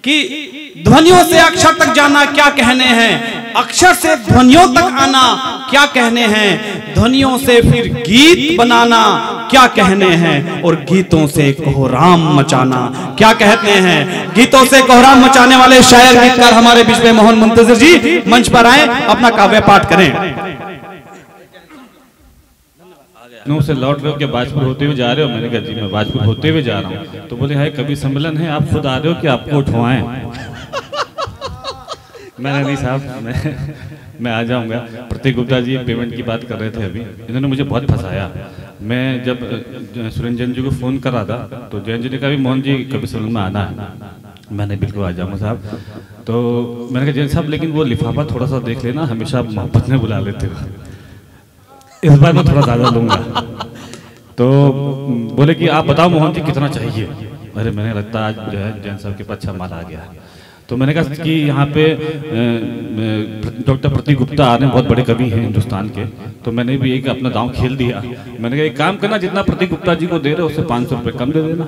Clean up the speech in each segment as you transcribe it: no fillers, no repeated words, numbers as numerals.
कि ध्वनियों से अक्षर तक जाना क्या कहने हैं, अक्षर से ध्वनियों तक आना क्या कहने हैं, ध्वनियों से फिर गीत बनाना क्या कहने हैं, और गीतों से कोहराम मचाना क्या कहते हैं। गीतों से कोहराम मचाने वाले शायर गीतकार हमारे बीच में मोहन मुंतजिर जी मंच पर आए, अपना काव्य पाठ करें। लखनऊ से लौट रहे हो कि बाजपुर होते हुए जा रहे हो? मैंने कहा जी मैं बाजपुर होते हुए जा रहा हूँ। तो बोले हाय कवि सम्मेलन है, आप खुद आ रहे हो कि आपको उठवाएं? मैंने नहीं साहब मैं आ जाऊंगा। प्रतीक गुप्ता जी पेमेंट की बात कर रहे थे अभी, इन्होंने मुझे बहुत फंसाया। मैं जब सुरेंद्र जैन जी को फ़ोन कर रहा था तो जैन जी ने कहा भी मोहन जी कवि सम्मेलन में आना है। मैंने बिल्कुल आ जाऊँगा साहब। तो मैंने कहा जैन साहब लेकिन वो लिफाफा थोड़ा सा देख लेना, हमेशा आप मोहब्बत में बुला लेते हो, इस बार मैं थोड़ा ज़्यादा लूँगा। तो बोले कि आप बताओ मोहन जी कितना चाहिए। अरे मैंने लगता आज जो है जैन साहब के पास अच्छा माल आ गया। तो मैंने कहा कि यहाँ पे डॉक्टर प्रतीक गुप्ता आ रहे हैं, बहुत बड़े कवि हैं हिंदुस्तान के। तो मैंने भी एक अपना दांव खेल दिया। मैंने कहा एक काम करना, जितना प्रतीक गुप्ता जी को दे रहे हो उससे 500 रुपये कम दे देना।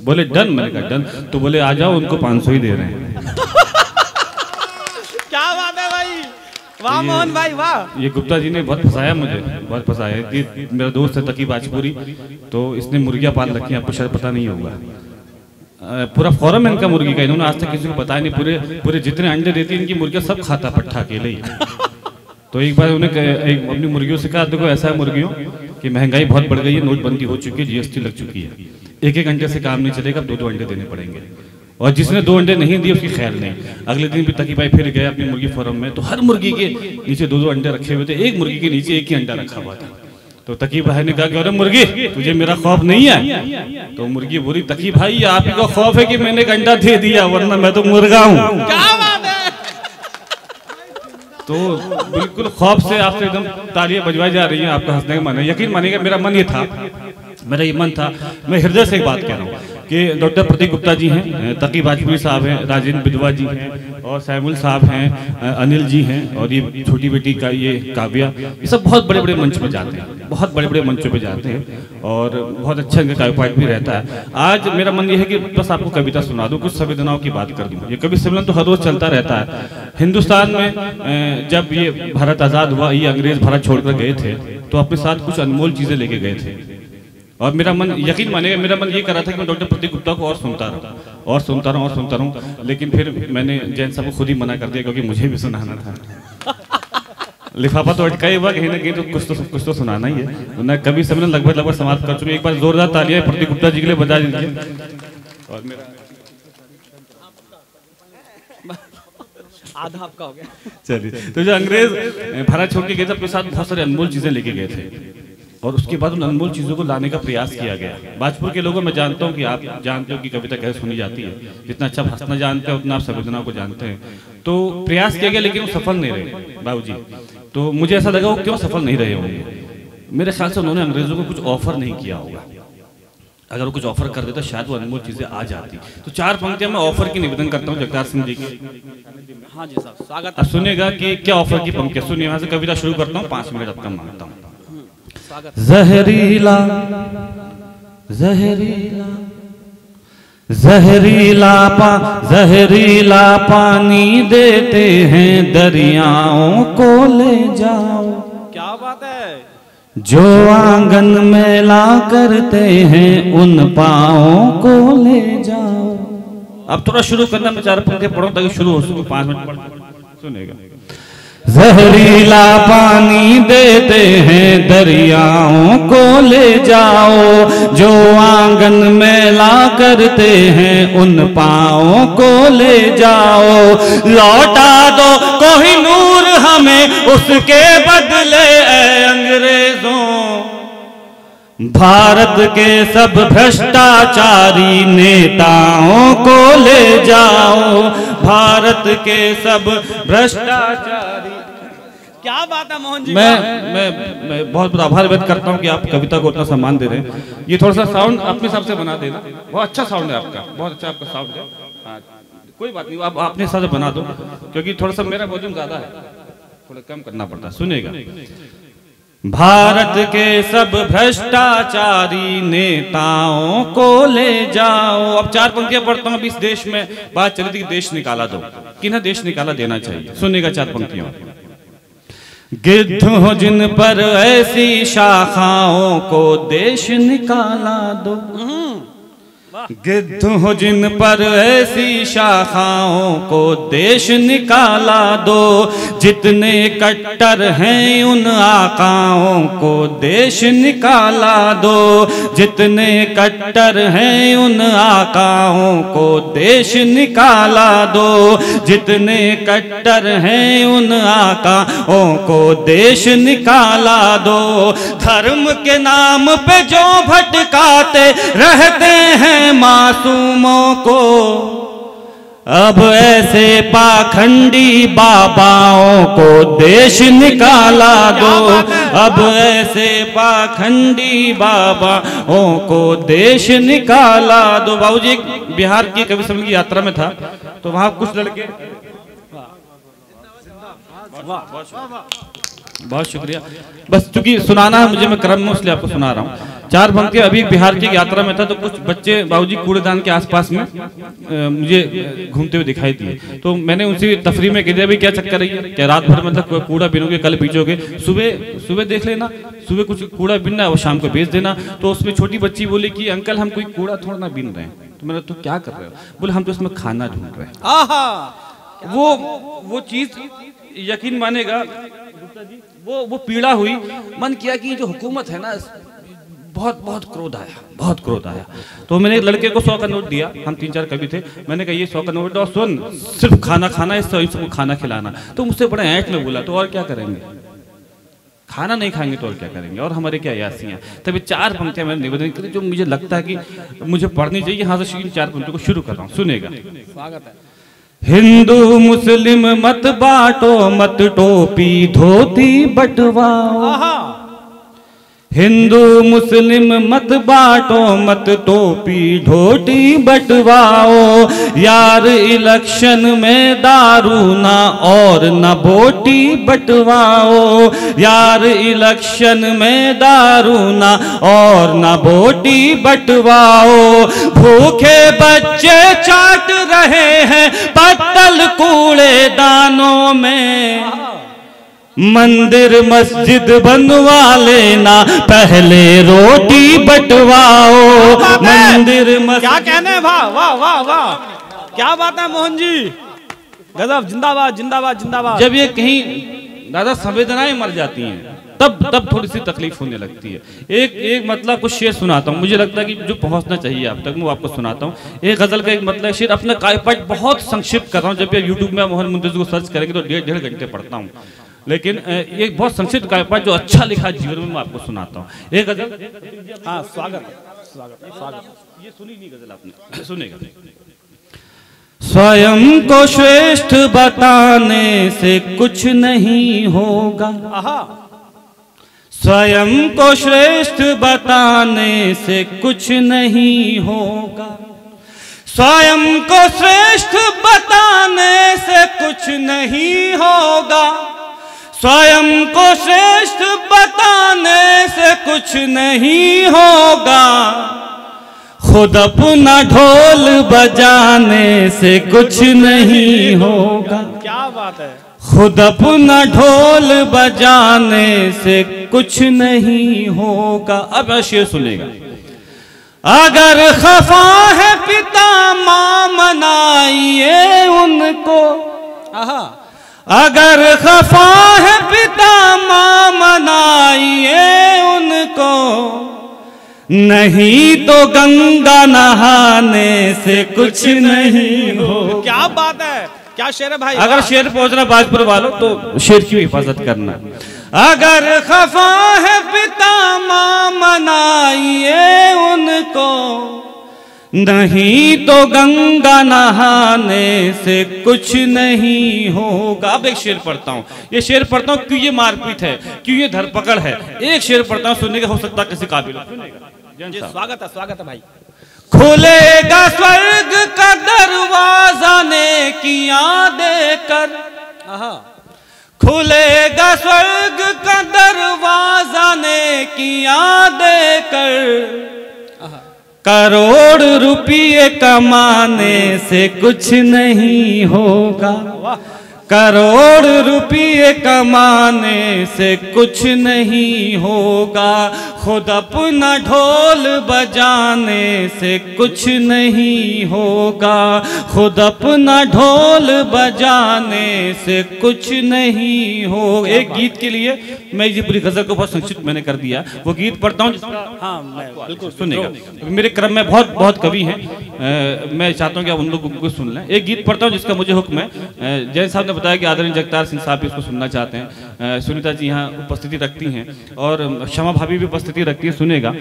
बोले डन। मैंने कहा डन। तो बोले आ जाओ, उनको 500 ही दे रहे हैं। क्या बात है भाई, वाह मोहन भाई वाह। ये गुप्ता जी ने बहुत फंसाया मुझे, बहुत फंसाया। कि मेरा दोस्त है तकी बाजपुरी, तो इसने मुर्गियाँ पाल रखी हैं, आपको शायद पता नहीं होगा। पूरा फॉर्म है इनका मुर्गी का, इन्होंने आज तक किसी को बताया नहीं। पूरे जितने अंडे देती है इनकी मुर्गियाँ सब खाता पट्टा अकेले ही। तो एक बार उन्हें अपनी मुर्गियों से कहा देखो ऐसा है मुर्गियों कि महंगाई बहुत बढ़ गई है, नोटबंदी हो चुकी है, जीएसटी लग चुकी है, एक अंडे से काम नहीं चलेगा, 2-2 अंडे देने पड़ेंगे। और जिसने 2 अंडे नहीं दिए उसकी खैर नहीं। अगले दिन भी तकी भाई फिर गए अपनी मुर्गी फार्म में, तो हर मुर्गी के नीचे 2-2 अंडे रखे हुए थे, एक मुर्गी के नीचे एक ही अंडा रखा हुआ था। तो तकी भाई ने कहा कि अरे मुर्गी तुझे मेरा खौफ नहीं है? तो मुर्गी बोली तकी भाई आप ही का खौफ है कि मैंने एक अंडा दे दिया, वरना मैं तो मुर्गा हूँ। क्या बात है। तो बिल्कुल खौफ से आपसे एकदम तालियां बजवाई जा रही हैं, आपका हंसने का मन है। यकीन मानिएगा मेरा मन ये था, मेरा ये मन था, मैं हृदय से एक बात कह रहा हूँ कि डॉक्टर प्रतीक गुप्ता जी हैं, तकी बाजपुरी साहब हैं, राजेंद्र बिधवा जी हैं, और सैमुल साहब हैं, अनिल जी हैं, और ये छोटी बेटी का ये काव्या, ये सब बहुत बड़े बड़े मंच पे जाते हैं, बहुत बड़े बड़े मंचों पे जाते हैं, और बहुत अच्छा इनका काव्य पाठ भी रहता है। आज मेरा मन ये है कि बस आपको कविता सुना दूँ, कुछ संवेदनाओं की बात कर दूँ। ये कवि सम्मेलन तो हर रोज चलता रहता है। हिंदुस्तान में जब ये भारत आज़ाद हुआ, ये अंग्रेज भारत छोड़कर गए थे, तो अपने साथ कुछ अनमोल चीज़ें लेके गए थे। और मेरा मन, यकीन मानिएगा मेरा मन ये कर रहा था कि मैं डॉक्टर प्रतीक गुप्ता को और सुनता रहूं, लेकिन फिर मैंने जैन साहब को खुद ही मना कर दिया, क्योंकि मुझे भी सुनाना था। लिफाफा तो अटका ही हुआ कहीं ना कहीं, तो कुछ तो सुनाना ही है। मैं कवि सम्मेलन लगभग समाप्त कर चुके। एक बार जोरदार तालियां प्रतीक गुप्ता जी के लिए बजा दीजिए। और मेरा आधा आपका हो गया। चलिए, तो जो अंग्रेज भारत छोड़ के गए थे अपने साथ बहुत सारी अनमोल चीजें लेके गए थे, और उसके बाद उन अनमोल चीज़ों को लाने का प्रयास किया गया। बाजपुर के लोगों मैं जानता हूँ कि आप जानते हो कि कविता कैसे सुनी जाती है, जितना अच्छा भाषण जानते हैं उतना आप संवेदनाओं को जानते हैं। तो प्रयास किया गया लेकिन वो सफल नहीं रहे बाबूजी। तो मुझे ऐसा लगा वो क्यों सफल नहीं रहे होंगे। मेरे ख्याल से उन्होंने अंग्रेजों को कुछ ऑफर नहीं किया होगा। अगर वो कुछ ऑफर कर देता शायद वो अनमोल चीज़ें आ जाती। तो 4 पंक्तियां मैं ऑफर की निवेदन करता हूँ जगतार सिंह जी की। हाँ जी साहब, स्वागत। अब सुनिएगा कि क्या ऑफर की पंक्तियां। सुनिए, यहाँ से कविता शुरू करता हूँ, 5 मिनट आपका मांगता हूँ। जहरीला जहरीला जहरीला पानी देते हैं दरियाओं को ले जाओ। क्या बात है। जो आंगन मैला करते हैं उन पाँवों को ले जाओ। अब थोड़ा शुरू करना, मैं 4 पंक्तियां पढ़ूं ताकि शुरू हो सके। 5 मिनट सुनेगा। जहरीला पानी देते हैं दरियाओं को ले जाओ, जो आंगन मैला करते हैं उन पाँवों को ले जाओ। लौटा दो कोहिनूर हमें उसके बदले ऐ अंग्रेजों, भारत के सब भ्रष्टाचारी नेताओं को ले जाओ, भारत के सब भ्रष्टाचारी। क्या बात है मोहन जी। मैं बहुत आभार व्यक्त करता हूं कि आप कविता को उतना सम्मान दे रहे हैं। ये थोड़ा सा साउंड अपने हिसाब से बना देना, बहुत अच्छा साउंड है आपका, बहुत अच्छा आपका साउंड है। हाँ, कोई बात नहीं, आप अपने हिसाब से बना दो, क्योंकि थोड़ा सा मेरा वॉल्यूम ज्यादा है, थोड़ा कम करना पड़ता है। सुनिएगा। भारत के सब भ्रष्टाचारी नेताओं को ले जाओ। अब 4 पंक्तियां पढ़ता हूं। अभी इस देश में बात चली थी कि देश निकाला दो, किन्हें देश निकाला देना चाहिए। सुनिएगा 4 पंक्तियों। गिद्ध हो जिन पर ऐसी शाखाओं को देश निकाला दो, गिद्ध हो जिन पर ऐसी शाखाओं को देश निकाला दो, जितने कट्टर हैं उन आकाओं को देश निकाला दो, जितने कट्टर हैं उन आकाओं को देश निकाला दो, जितने कट्टर हैं उन आकाओं को देश निकाला दो। धर्म के नाम पे जो भटकाते रहते हैं मासूमों को, अब ऐसे पाखंडी बाबाओं को देश निकाला दो, अब ऐसे पाखंडी बाबाओं को देश निकाला दो। बाबूजी बिहार की कवि सम्मेलन की यात्रा में था, तो वहां कुछ लड़के, बहुत शुक्रिया, बस चूंकि सुनाना है मुझे, मैं क्रम में इसलिए आपको सुना रहा हूँ। 4 पंक्ति। अभी बिहार की यात्रा में था तो कुछ बच्चे बाबूजी कूड़ेदान के आसपास में मुझे घूमते हुए दिखाई दिए, तो मैंने उनसे तफरी में कह दिया भाई क्या चक्कर है, क्या रात भर मतलब कूड़ा बीनोगे, कल बीजोगे, सुबह देख लेना, सुबह कुछ कूड़ा बीनना है और शाम को बेच देना। तो उसमें छोटी बच्ची बोली कि अंकल हम कोई कूड़ा थोड़ा ना बीन रहे हैं। तो मैंने तो क्या कर रहे हो? बोले हम तो इसमें खाना ढूंढ रहे हैं। वो चीज यकीन मानेगा वो पीड़ा हुई, मन किया कि जो हुकूमत है ना, बहुत क्रोध आया, बहुत क्रोध आया। तो मैंने एक लड़के को 100 का नोट दिया, हम 3-4 कवि थे, मैंने कहा ये 100 का नोट और सुन, सिर्फ खाना खाना है, सबको खाना खिलाना। तो मुझसे बड़े ऐंठ में बोला, तो और क्या करेंगे, खाना नहीं खाएंगे तो और क्या करेंगे, और हमारे क्या यासियाँ। तभी 4 पंक्तियां मैंने निवेदन करी जो मुझे लगता है कि मुझे पढ़नी चाहिए। यहाँ से 4 पंक्तियों को शुरू कर रहा हूँ, सुनेगा। स्वागत है। हिंदू मुस्लिम मत बांटो, मत टोपी धोती बंटवाओ, हिंदू मुस्लिम मत बांटो, मत टोपी धोती बंटवाओ, यार इलेक्शन में दारू ना और न बोटी बंटवाओ, यार इलेक्शन में दारू ना और न बोटी बंटवाओ, भूखे बच्चे चाट रहे हैं पत्तल कूड़े दानों में, मंदिर मस्जिद बनवा लेना पहले रोटी बंटवाओ, मंदिर मस्जिद। क्या कहने हैं, वाह वाह वाह वाह, क्या बात है मोहन जी, गजब, जिंदाबाद जिंदाबाद जिंदाबाद। जब ये कहीं दादा संवेदनाएं मर जाती हैं तब थोड़ी सी तकलीफ होने लगती है। एक मतलब कुछ शेर सुनाता हूँ, मुझे लगता है कि जो पहुंचना चाहिए आप तक मैं आपको सुनाता हूँ। एक गजल का एक मतलब शेर, अपना कायपट बहुत संक्षिप्त कर रहा हूँ। जब ये यूट्यूब में मोहन मुंतज़िर को सर्च करेंगे तो 1.5 घंटे पढ़ता हूँ, लेकिन एक बहुत संक्षिप्त काव्य जो अच्छा लिखा जीवन में मैं आपको सुनाता हूँ। एक गजल, हाँ स्वागत, ये सुनी नहीं गजल आपने, सुनेगा। स्वयं को श्रेष्ठ बताने से कुछ नहीं होगा, स्वयं को श्रेष्ठ बताने से कुछ नहीं होगा, स्वयं को श्रेष्ठ बताने से कुछ नहीं होगा, स्वयं को श्रेष्ठ बताने से कुछ नहीं होगा, खुद अपना ढोल बजाने से कुछ नहीं होगा। क्या बात है, खुद अपना ढोल बजाने से कुछ नहीं होगा। अब शेर सुनेगा। अगर खफा है पिता माँ मनाइए उनको, अगर खफा है पिता माँ मनाइए उनको, नहीं तो गंगा नहाने से कुछ नहीं हो। क्या बात है, क्या शेर है भाई। अगर शेर पहुंचना बाजपुर वालों तो शेर की हिफाजत करना। अगर खफा है पिता माँ मनाइए उनको, नहीं तो गंगा नहाने से कुछ नहीं होगा। अब एक शेर पढ़ता हूँ, ये शेर पढ़ता हूँ क्यों ये मारपीट है, क्यों ये धरपकड़ है। एक शेर पढ़ता हूँ, सुनने का हो सकता है किसी काबिल। स्वागत है भाई। खुलेगा स्वर्ग का दरवाजा नेकियां देकर, खुलेगा स्वर्ग का दरवाजा नेकियां देकर, करोड़ रुपये कमाने से कुछ नहीं होगा, करोड़ रुपये कमाने से कुछ नहीं होगा, खुद अपना ढोल बजाने से कुछ नहीं होगा, खुद अपना ढोल बजाने से कुछ नहीं होगा। एक गीत के लिए मैं ये पूरी गजल को बहुत संक्षिप्त मैंने कर दिया, वो गीत पढ़ता हूँ जिसका हाँ मैं बिल्कुल सुनेगा, मेरे क्रम में बहुत बहुत कवि हैं, मैं चाहता हूँ कि आप उन लोगों को सुन लें। एक गीत पढ़ता हूँ जिसका मुझे हुक्म है। जैन साहब ने बताया कि आदरणीय जगतार सिंह साहब भी इसको सुनना चाहते हैं, सुनीता जी यहाँ उपस्थिति रखती हैं और क्षमा भाभी भी उपस्थिति रखती है, सुनेगा।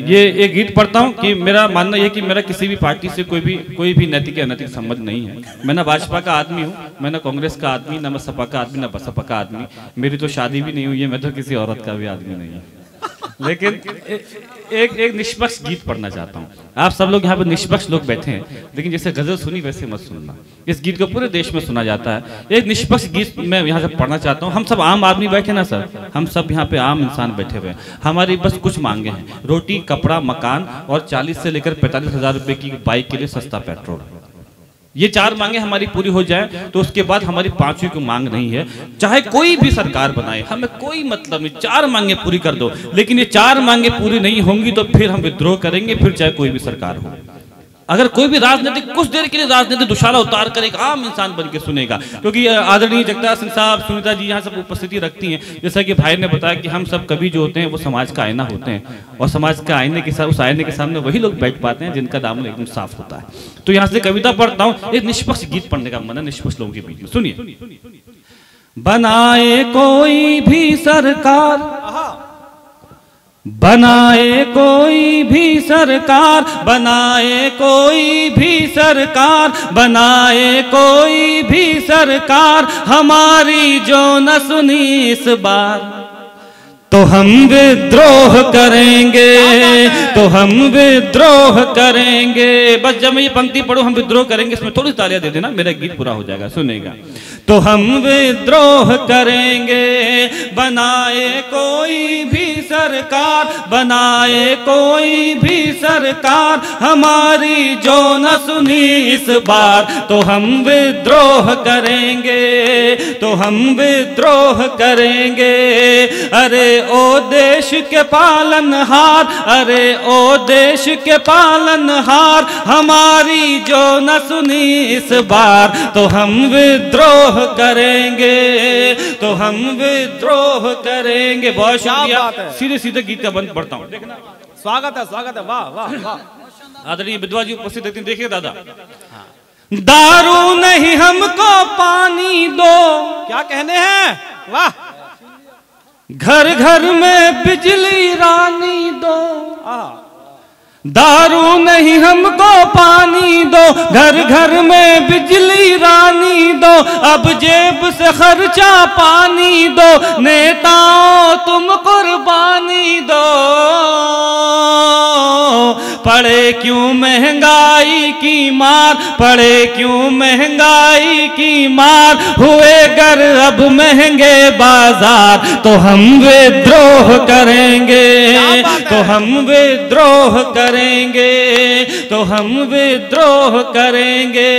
ये एक गीत पढ़ता हूँ कि मेरा मानना यह कि मेरा किसी भी पार्टी से कोई भी नैतिक या अनैतिक संबंध नहीं है। मैं ना भाजपा का आदमी हूँ, मैं ना कांग्रेस का आदमी, ना मैं सपा का आदमी, ना बसपा का आदमी, मेरी तो शादी भी नहीं हुई है, मैं तो किसी औरत का भी आदमी नहीं हूँ। लेकिन एक निष्पक्ष गीत पढ़ना चाहता हूँ। आप सब लोग यहाँ पर निष्पक्ष लोग बैठे हैं, लेकिन जैसे गजल सुनी वैसे मत सुनना। इस गीत को पूरे देश में सुना जाता है। एक निष्पक्ष गीत मैं यहाँ से पढ़ना चाहता हूँ। हम सब आम आदमी बैठे ना सर, हम सब यहाँ पे आम इंसान बैठे हुए हैं। हमारी बस कुछ मांगे हैं, रोटी, कपड़ा, मकान और 40 से लेकर 45,000 रुपए की बाइक के लिए सस्ता पेट्रोल। ये 4 मांगे हमारी पूरी हो जाए तो उसके बाद हमारी 5वीं की मांग नहीं है। चाहे कोई भी सरकार बनाए, हमें कोई मतलब नहीं, 4 मांगे पूरी कर दो। लेकिन ये 4 मांगे पूरी नहीं होंगी तो फिर हम विद्रोह करेंगे, फिर चाहे कोई भी सरकार हो। अगर कोई भी राजनीतिक कुछ देर के लिए राजनीतिक दुशाला उतार कर एक आम इंसान बन के सुनेगा, क्योंकि आदरणीय जगतार सिंह साहब, सुनीता जी यहाँ सब उपस्थिति रखती हैं। जैसा कि भाई ने बताया कि हम सब कवि जो होते हैं वो समाज का आईना होते हैं, और समाज के आईने के साथ उस आईने के सामने वही लोग बैठ पाते हैं जिनका दामन एकदम साफ होता है। तो यहाँ से कविता पढ़ता हूँ, एक निष्पक्ष गीत पढ़ने का मन है, निष्पक्ष लोगों के बीच में। सुनिए। बनाए कोई भी सरकार, बनाए कोई भी सरकार, बनाए कोई भी सरकार, बनाए कोई भी सरकार, हमारी जो न सुनी इस बार तो हम विद्रोह करेंगे, तो हम विद्रोह करेंगे। बस जब मैं ये पंक्ति पढ़ूं हम विद्रोह करेंगे, इसमें थोड़ी तालियां दे देना, मेरा गीत पूरा हो जाएगा, सुनेगा। तो हम विद्रोह करेंगे, बनाए कोई भी सरकार, बनाए कोई भी सरकार, हमारी जो न सुनी इस बार तो हम विद्रोह करेंगे, तो हम विद्रोह करेंगे। अरे ओ देश के पालनहार, अरे ओ देश के पालनहार, हमारी जो न सुनी इस बार तो हम विद्रोह करेंगे, तो हम विद्रोह करेंगे। बहुत शुक्रिया। सीधे सीधे गीत का बंद पढ़ता हूँ, देखना। स्वागत है, स्वागत है, वाह वाह वाह। आदरणीय विधवा जी उपस्थित रहती हैं, देखिए दादा। दारू नहीं हमको पानी दो, क्या कहने हैं, वाह। घर घर में बिजली रानी दो, दारू नहीं हमको पानी दो, घर घर में बिजली रानी दो, अब जेब से खर्चा पानी दो, नेताओं तुम कुर्बानी दो। पड़े क्यों महंगाई की मार, पड़े क्यों महंगाई की मार, हुए घर अब महंगे बाजार तो हम विद्रोह करेंगे, तो हम विद्रोह करेंगे, तो हम विद्रोह करेंगे।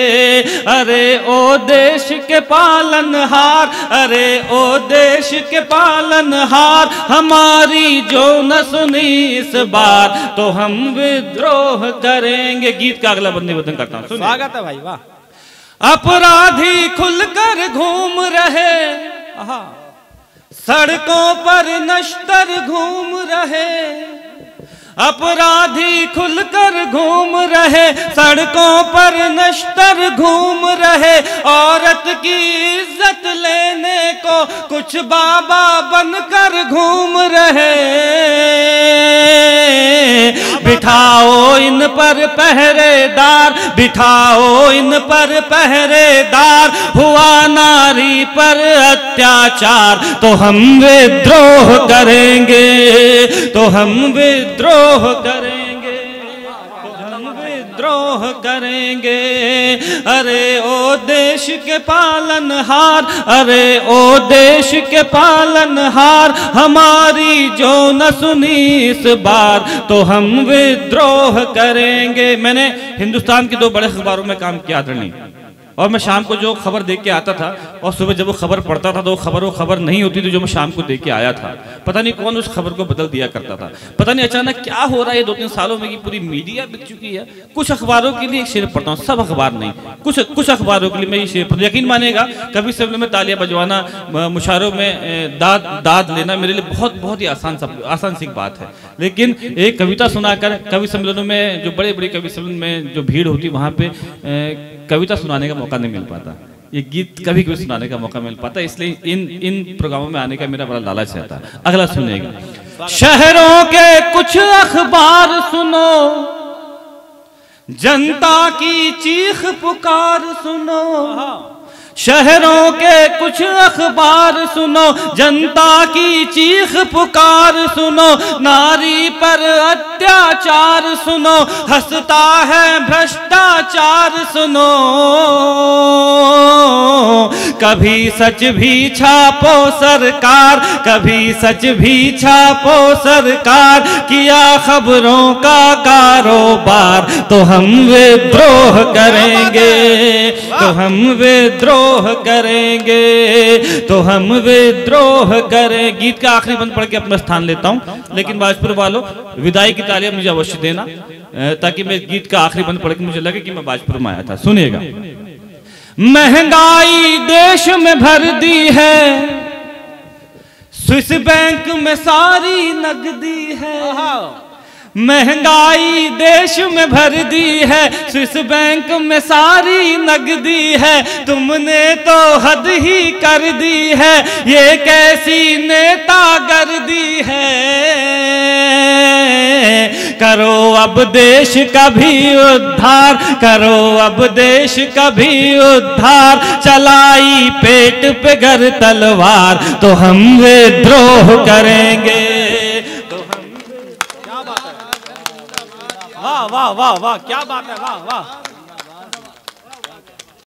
अरे ओ देश के पालनहार, अरे ओ देश के पालनहार, हमारी जो न सुनी इस बार तो हम विद्रोह करेंगे। गीत का अगला बंदे वतन करता हूं, स्वागत है भाई, वाह। अपराधी खुलकर घूम रहे, सड़कों पर नश्तर घूम रहे, अपराधी खुलकर घूम रहे, सड़कों पर नश्तर घूम रहे, औरत की इज्जत लेने को कुछ बाबा बनकर घूम रहे। बिठाओ इन पर पहरेदार, बिठाओ इन पर पहरेदार, हुआ नारी पर अत्याचार तो हम विद्रोह करेंगे, तो हम विद्रोह करेंगे, तो हम विद्रोह करेंगे। अरे ओ देश के पालनहार, अरे ओ देश के पालनहार, हमारी जो न सुनी इस बार तो हम विद्रोह करेंगे। मैंने हिंदुस्तान के 2 बड़े अखबारों में काम किया आदरणीय, और मैं शाम को जो खबर देख के आता था और सुबह जब वो खबर पढ़ता था तो वो खबर नहीं होती थी जो मैं शाम को देख के आया था। पता नहीं कौन उस खबर को बदल दिया करता था। पता नहीं अचानक क्या हो रहा है 2-3 सालों में कि पूरी मीडिया बिक चुकी है। कुछ अखबारों के लिए एक शेर पढ़ता हूँ, सब अखबार नहीं, कुछ अखबारों के लिए मैं ये शेर पढ़ता हूँ। यकीन मानेगा कभी सम्मेलन में तालियां बजवाना, मुशायरों में दाद लेना मेरे लिए बहुत ही आसान सी बात है, लेकिन एक कविता सुनाकर कवि सम्मेलनों में, जो बड़े बड़े कवि सम्मेलन में जो भीड़ होती वहाँ पे कविता सुनाने का मौका नहीं मिल पाता, ये गीत कभी कभी सुनाने का मौका मिल पाता, इसलिए इन प्रोग्रामों में आने का मेरा बड़ा लालच रहता है। अगला सुनेगा। शहरों के कुछ अखबार सुनो, जनता की चीख पुकार सुनो। शहरों के कुछ अखबार सुनो, जनता की चीख पुकार सुनो। नारी पर अत्याचार सुनो, हंसता है भ्रष्टाचार सुनो। कभी सच भी छापो सरकार, कभी सच भी छापो सरकार, किया खबरों का कारोबार तो हम विद्रोह करेंगे, तो हम विद्रोह करेंगे, तो हम विद्रोह करें। गीत का आखिरी बंद पढ़ के अपना स्थान लेता हूं, लेकिन बाजपुर वालों विदाई की तालियां मुझे अवश्य देना, ताकि मैं गीत का आखिरी बंद पढ़ के मुझे लगे कि मैं बाजपुर में आया था। सुनिएगा। महंगाई देश में भर दी है, स्विस बैंक में सारी नकदी है। महंगाई देश में भर दी है, स्विस बैंक में सारी नकदी है। तुमने तो हद ही कर दी है, ये कैसी नेतागर्दी है। करो अब देश का भी उद्धार, करो अब देश का भी उद्धार। चलाई पेट पे गर तलवार तो हम विद्रोह करेंगे। वाह वाह वाह वाह, क्या बात है, वाह वाह।